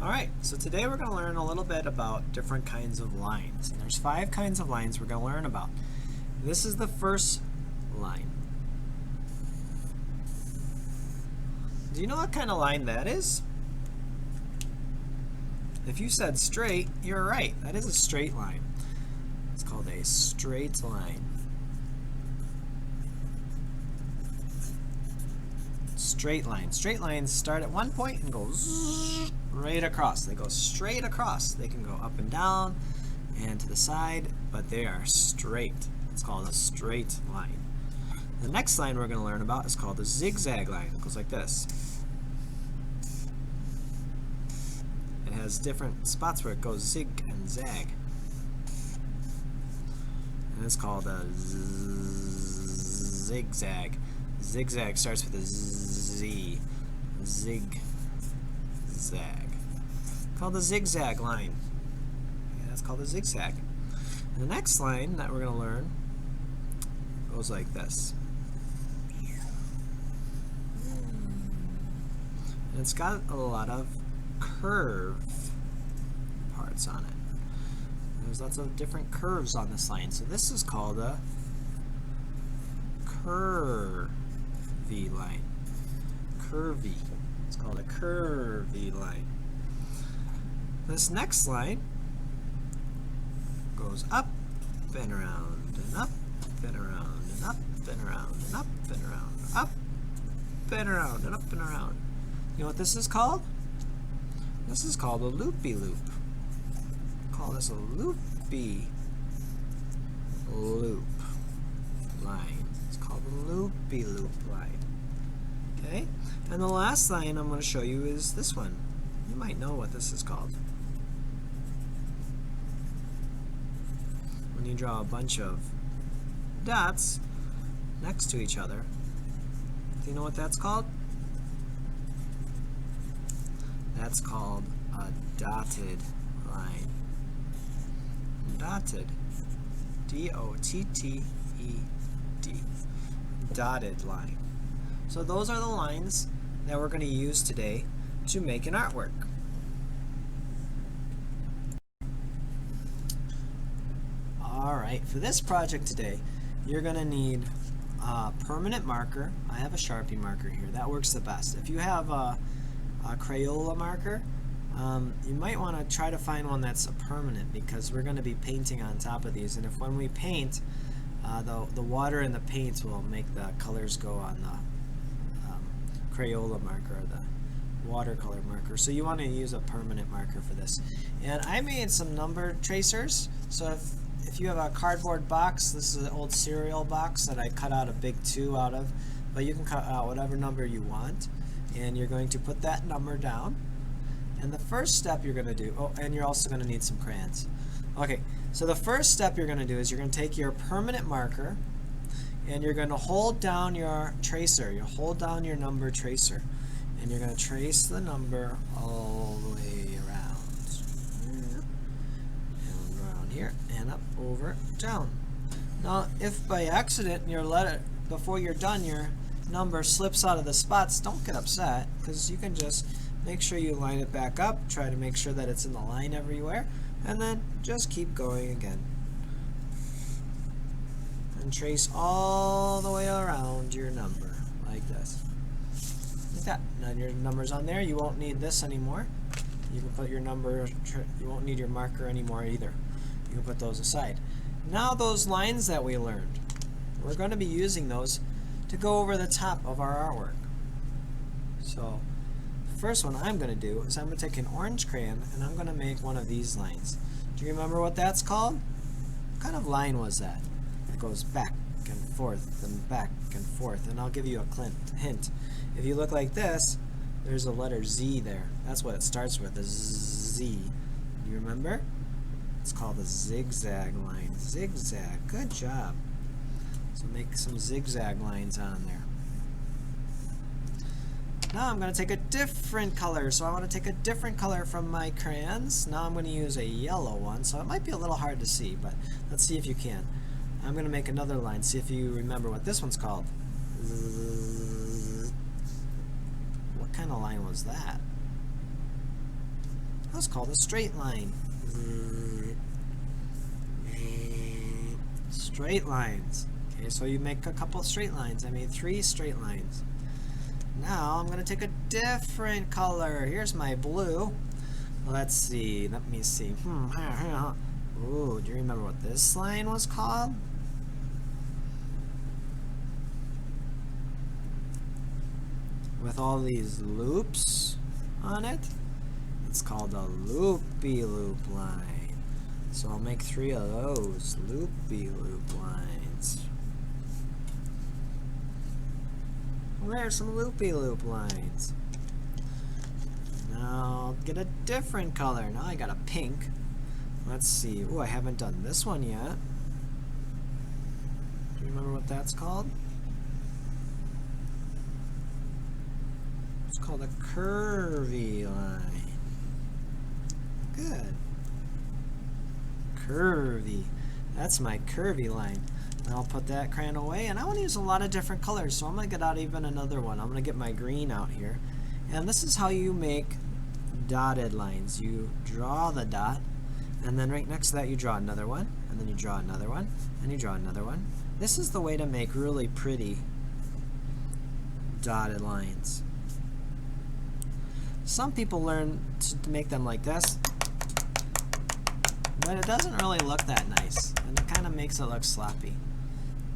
Alright, so today we're going to learn a little bit about different kinds of lines. And there's 5 kinds of lines we're going to learn about. This is the first line. Do you know what kind of line that is? If you said straight, you're right. That is a straight line. It's called a straight line. Straight line. Straight lines start at one point and go right across. They go straight across. They can go up and down and to the side, but they are straight. It's called a straight line. The next line we're going to learn about is called a zigzag line. It goes like this. It has different spots where it goes zig and zag. And it's called a zigzag. Zigzag starts with a Z. Zigzag. Called the zigzag line. Yeah, that's called a zigzag. And the next line that we're going to learn goes like this. And it's got a lot of curve parts on it. There's lots of different curves on this line. So this is called a curvy line. Curvy. It's called a curvy line. This next line goes up and around and up and around and up and around and up and around, up and around and up and around. You know what this is called? This is called a loopy loop. Call this a loopy loop line. It's called a loopy loop line. Okay? And the last line I'm going to show you is this one. You might know what this is called. When you draw a bunch of dots next to each other, do you know what that's called? That's called a dotted line. Dotted. D-O-T-T-E-D. Dotted line. So those are the lines that we're going to use today to make an artwork. Alright, for this project today, you're going to need a permanent marker. I have a Sharpie marker here. That works the best. If you have a Crayola marker, you might want to try to find one that's a permanent, because we're going to be painting on top of these, and if when we paint, the water in the paint will make the colors go on the Crayola marker, or the watercolor marker. So you want to use a permanent marker for this. And I made some number tracers. So if you have a cardboard box, this is an old cereal box that I cut out a big 2 out of, but you can cut out whatever number you want. And you're going to put that number down. And the first step you're going to do, oh, and you're also going to need some crayons. Okay, so the first step you're going to do is you're going to take your permanent marker and you're going to hold down your tracer. You hold down your number tracer. And you're going to trace the number all the way around. And around here, and up, over, down. Now, if by accident your letter, before you're done, your number slips out of the spots, don't get upset, because you can just make sure you line it back up, try to make sure that it's in the line everywhere, and then just keep going again. And trace all the way around your number, like this. Like that. Now your number's on there, you won't need this anymore. You can put your number, you won't need your marker anymore either. You can put those aside. Now those lines that we learned, we're going to be using those to go over the top of our artwork. So the first one I'm going to do is I'm going to take an orange crayon and I'm going to make one of these lines. Do you remember what that's called? What kind of line was that? It goes back and forth and back and forth, and I'll give you a hint. If you look like this, there's a letter Z there. That's what it starts with, a Z. You remember? It's called a zigzag line. Zigzag. Good job. So make some zigzag lines on there. Now I'm going to take a different color. So I want to take a different color from my crayons. Now I'm going to use a yellow one. So it might be a little hard to see, but let's see if you can. I'm going to make another line. See if you remember what this one's called. What kind of line was that? That's called a straight line. Straight lines. Okay, so you make a couple of straight lines. I made 3 straight lines. Now I'm going to take a different color. Here's my blue. Let's see. Let me see. Ooh, do you remember what this line was called? With all these loops on it? It's called a loopy-loop line. So I'll make 3 of those loopy-loop lines. Well, there's some loopy-loop lines. Now I'll get a different color. Now I got a pink. Let's see. Oh, I haven't done this one yet. Do you remember what that's called? It's called a curvy line. Good. Curvy. That's my curvy line. And I'll put that crayon away, and I want to use a lot of different colors, so I'm going to get out even another one. I'm going to get my green out here. And this is how you make dotted lines. You draw the dot, and then right next to that you draw another one, and then you draw another one, and you draw another one. This is the way to make really pretty dotted lines. Some people learn to make them like this, but it doesn't really look that nice, and it kind of makes it look sloppy,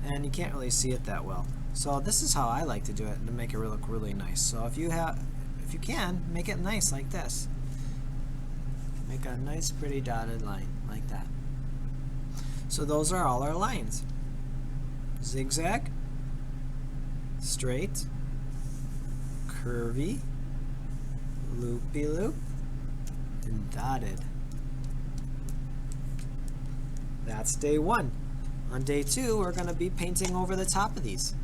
and you can't really see it that well. So this is how I like to do it to make it look really nice. So if you can, make it nice like this. Make a nice pretty dotted line like that. So those are all our lines. Zigzag, straight, curvy, loopy-loop, and dotted. That's day 1. On day 2, we're going to be painting over the top of these.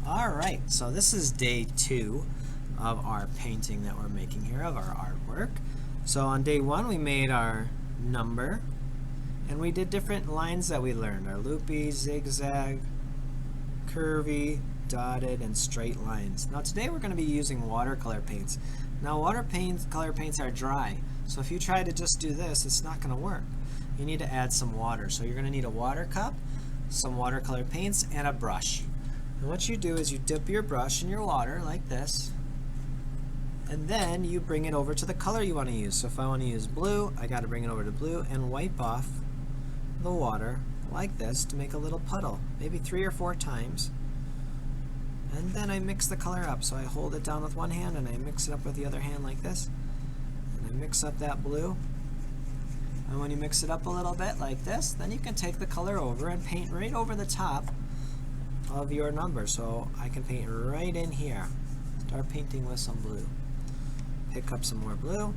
Alright, so this is day 2 of our painting that we're making here, of our artwork. So on day 1 we made our number, and we did different lines that we learned. Our loopy, zigzag, curvy, dotted, and straight lines. Now today we're going to be using watercolor paints. Now watercolor paints are dry, so if you try to just do this, it's not going to work. You need to add some water. So you're going to need a water cup, some watercolor paints, and a brush. And what you do is you dip your brush in your water like this, and then you bring it over to the color you want to use. So if I want to use blue, I got to bring it over to blue and wipe off the water like this to make a little puddle, maybe 3 or 4 times. And then I mix the color up. So I hold it down with one hand and I mix it up with the other hand like this. And I mix up that blue. And when you mix it up a little bit like this, then you can take the color over and paint right over the top of your number. So I can paint right in here. Start painting with some blue. Pick up some more blue.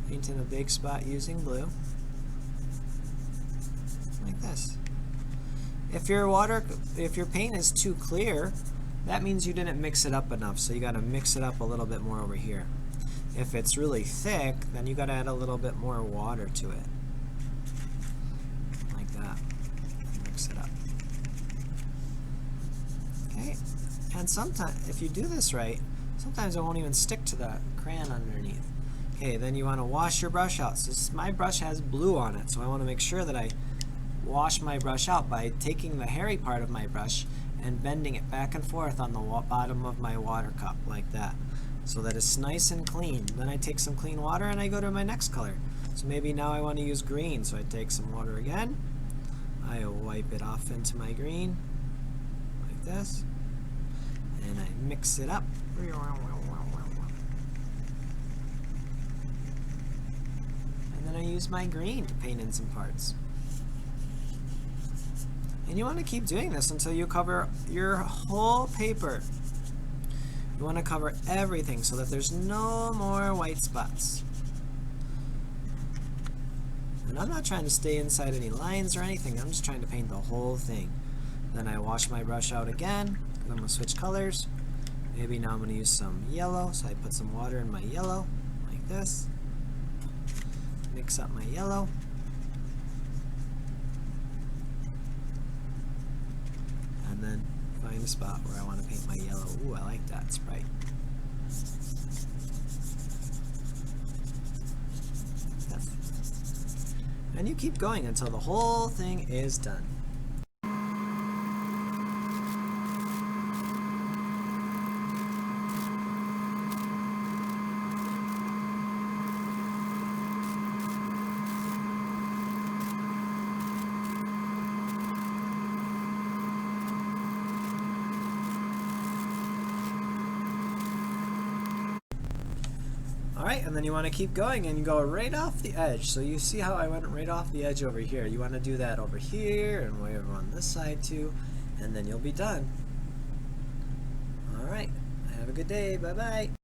Paint in a big spot using blue. Like this. If your paint is too clear, that means you didn't mix it up enough, so you got to mix it up a little bit more over here. If it's really thick, then you got to add a little bit more water to it. Like that. Mix it up. Okay. And sometimes, if you do this right, sometimes it won't even stick to the crayon underneath. Okay, then you want to wash your brush out. So my brush has blue on it, so I want to make sure that I wash my brush out by taking the hairy part of my brush and bending it back and forth on the bottom of my water cup like that, so that it's nice and clean. Then I take some clean water and I go to my next color. So maybe now I want to use green, so I take some water again, I wipe it off into my green like this, and I mix it up. And then I use my green to paint in some parts. And you want to keep doing this until you cover your whole paper. You want to cover everything so that there's no more white spots. And I'm not trying to stay inside any lines or anything. I'm just trying to paint the whole thing. Then I wash my brush out again, because I'm going to switch colors. Maybe now I'm going to use some yellow, so I put some water in my yellow, like this. Mix up my yellow. same spot where I want to paint my yellow. Ooh, I like that. It's bright. Yep. And you keep going until the whole thing is done. Alright, and then you want to keep going and you go right off the edge. So you see how I went right off the edge over here. You want to do that over here and way over on this side too, and then you'll be done. Alright, have a good day. Bye-bye.